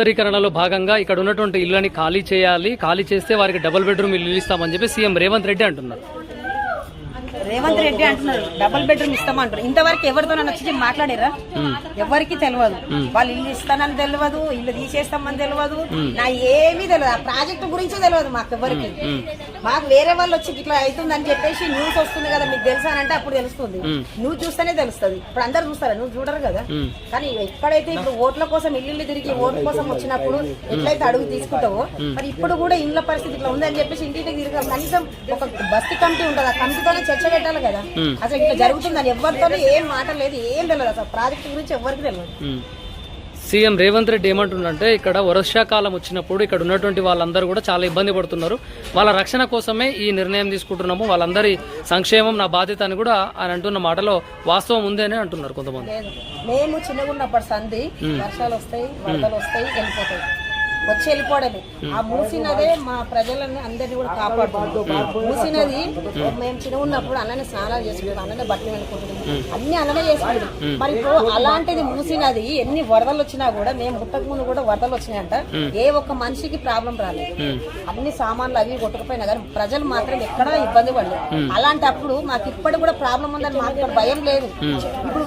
సౌందరీకరణలో భాగంగా ఇక్కడ ఉన్నటువంటి ఇళ్ళని ఖాళీ చేయాలి, ఖాళీ చేస్తే వారికి డబుల్ బెడ్రూమ్ ఇల్లు ఇస్తామని చెప్పి సీఎం రేవంత్ రెడ్డి అంటున్నారు. రేవంత్ రెడ్డి అంటున్నారు డబుల్ బెడ్రూమ్ ఇస్తామంటారు. ఇంతవరకు ఎవరితో వచ్చి మాట్లాడారా? ఎవరికి తెలియదు. వాళ్ళు ఇల్లు ఇస్తానని తెలియదు, ఇల్లు తీసేస్తామని తెలియదు, నా ఏమీ తెలియదు. ఆ ప్రాజెక్టు గురించి తెలియదు మాకు ఎవరికి. మాకు వేరే వాళ్ళు వచ్చి ఇట్లా అవుతుందని చెప్పేసి న్యూస్ వస్తుంది కదా, మీకు తెలుసా అంటే అప్పుడు తెలుస్తుంది. నువ్వు చూస్తేనే తెలుస్తుంది. ఇప్పుడు అందరు చూస్తారా? నువ్వు చూడరు కదా. కానీ ఎక్కడైతే ఇప్పుడు ఓట్ల కోసం ఇల్లు తిరిగి ఓట్ల కోసం వచ్చినప్పుడు ఎట్లయితే అడుగు తీసుకుంటావో, మరి ఇప్పుడు కూడా ఇళ్ళ పరిస్థితి ఇట్లా ఉందని చెప్పేసి ఇంటికి తిరిగి కనీసం ఒక బస్తీ కమిటీ ఉంటుంది, ఆ కమిటీతోనే చర్చ పెట్టాలి కదా. అసలు ఇట్లా జరుగుతుందని ఎవరితో ఏం మాట లేదు, ఏం తెలియదు. అసలు ప్రాజెక్టు గురించి ఎవరికి తెలియదు. సీఎం రేవంత్ రెడ్డి ఏమంటుండంటే ఇక్కడ వర్షాకాలం వచ్చినప్పుడు ఇక్కడ ఉన్నటువంటి వాళ్ళందరూ కూడా చాలా ఇబ్బంది పడుతున్నారు, వాళ్ళ రక్షణ కోసమే ఈ నిర్ణయం తీసుకుంటున్నాము, వాళ్ళందరి సంక్షేమం నా బాధ్యత అని కూడా ఆయన అంటున్న మాటలో వాస్తవం ఉంది అని అంటున్నారు కొంతమంది. మేము చిన్నగా ఉన్నప్పుడు సంధి వర్షాలు వస్తాయి, వరదలు వస్తాయి, వెళ్ళిపోతాయి, వచ్చి వెళ్ళిపోవడమే. ఆ మూసినదే మా ప్రజలని అందరినీ కూడా కాపాడుతుంది. మూసినది మేము చిన్న ఉన్నప్పుడు అన్ననే స్నానాలు చేసుకుంటాం, అన్ననే బట్టలు వెళ్ళుకుంటున్నాం, అన్ని అన్ననే చేసుకుంటాం. మరి ఇప్పుడు అలాంటిది మూసినది ఎన్ని వరదలు వచ్చినా కూడా, మేము ముట్టక ముందు కూడా వరదలు వచ్చినాయంట, ఏ ఒక్క మనిషికి ప్రాబ్లం రాలేదు. అన్ని సామాన్లు అవి కొట్టుకుపోయినా కానీ ప్రజలు మాత్రం ఎక్కడా ఇబ్బంది పడలేదు. అలాంటప్పుడు మాకు ఇప్పటికి కూడా ప్రాబ్లం ఉందని మాకు ఇక్కడ భయం లేదు. ఇప్పుడు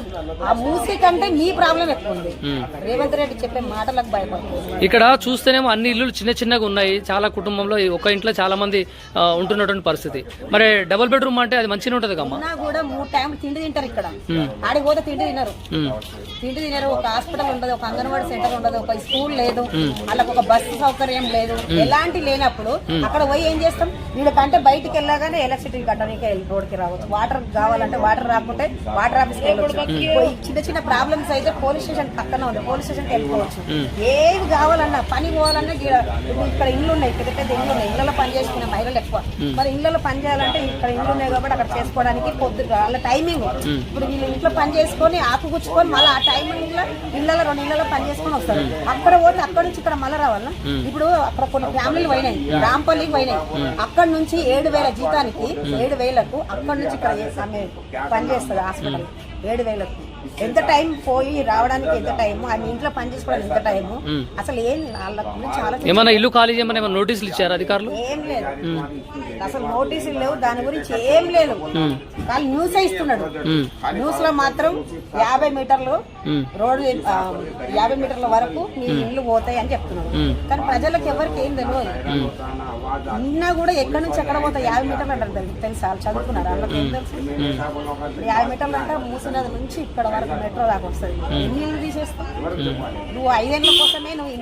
ఆ మూసి కంటే మీ ప్రాబ్లం ఎక్కువ ఉంది. రేవంత్ రెడ్డి చెప్పే మాటలకు భయపడుతుంది. ఇక్కడ చూస్తేనేమో అన్ని ఇల్లు చిన్న చిన్నగా ఉన్నాయి, చాలా కుటుంబంలో ఒక ఇంట్లో చాలా మంది ఉంటున్నటువంటి పరిస్థితి. మరి డబుల్ బెడ్రూమ్ అంటే అది మంచిగా ఉంటది కమ్మా. కూడా 3 టైంలు తిండి తింటారు. ఇక్కడ ఆడికి పోతే తిండి తినరు. ఒక హాస్పిటల్ ఉండదు, ఒక అంగన్వాడీ సెంటర్ ఉండదు, ఒక స్కూల్ లేదు, వాళ్ళకి ఒక బస్సు సౌకర్యం లేదు, ఎలాంటి లేనప్పుడు అక్కడ పోయి ఏం చేస్తాం? వీళ్ళకంటే బయటికి వెళ్ళగానే ఎలక్ట్రిసిటీ కట్టడానికి రోడ్కి రావచ్చు, వాటర్ కావాలంటే వాటర్ రాకుంటే వాటర్ ఆఫీస్కి వెళ్ళవచ్చు, చిన్న చిన్న ప్రాబ్లమ్స్ అయితే పోలీస్ స్టేషన్ పక్కన ఉంది, పోలీస్ స్టేషన్కి వెళ్ళిపోవచ్చు. ఏవి కావాలన్నా పని పోవాలన్నా ఇక్కడ ఇల్లు ఉన్నాయి, పెద్ద పెద్ద ఇల్లు ఉన్నాయి, ఇళ్లలో పని చేసుకునే మహిళలు ఎక్కువ. మరి ఇళ్లలో పని చేయాలంటే ఇక్కడ ఇల్లు ఉన్నాయి కాబట్టి అక్కడ చేసుకోవడానికి పొద్దుగా వాళ్ళ టైమింగ్. ఇప్పుడు వీళ్ళు ఇంట్లో పని చేసుకొని ఆకుగుచ్చుకొని మళ్ళీ ఆ టైమింగ్ లో ఇళ్లలో 2 ఇళ్లలో పని చేసుకొని వస్తారు. అక్కడ పోతే అక్కడ నుంచి ఇక్కడ మళ్ళీ రావాలా? ఇప్పుడు అక్కడ కొన్ని ఫ్యామిలీలు పోయినాయి, రాంపల్లికి పోయినాయి, అక్కడ నుంచి 7,000 జీతానికి 7,000కు అక్కడ నుంచి ఇక్కడ పని చేస్తుంది హాస్పిటల్. 7,000కు ఎంత టైం పోయి రావడానికి, ఎంత టైము, ఆ ఇంట్లో పని చేసుకోవడానికి ఎంత టైము, అసలు ఏం వాళ్ళ గురించి చాలా. ఏమైనా ఇల్లు ఖాళీ చేయమని ఏమైనా నోటీసులు ఇచ్చారు అధికారులు? ఏం లేదు, అసలు నోటీసులు లేవు, దాని గురించి ఏం లేదు. కానీ న్యూస్ ఇస్తున్నాడు. న్యూస్ లో మాత్రం 50 మీటర్లు రోడ్డు 50 మీటర్ల వరకు మీ ఇల్లు పోతాయి అని చెప్తున్నాడు. కానీ ప్రజలకు ఎవరికి ఏం తెలియదు. నిన్న కూడా ఎక్కడి నుంచి ఎక్కడ పోతాయి 50 మీటర్లు అంటారు తెలుసా? వాళ్ళు చదువుకున్నారు, వాళ్ళకి ఏం తెలుసు? 50 మీటర్లు అంటే మూసినది నుంచి ఇక్కడ వరకు మెట్రో దాకా వస్తుంది. ఎన్ని ఇల్లు తీసేస్తావు నువ్వు? 5 ఏళ్ళ కోసమే నువ్వు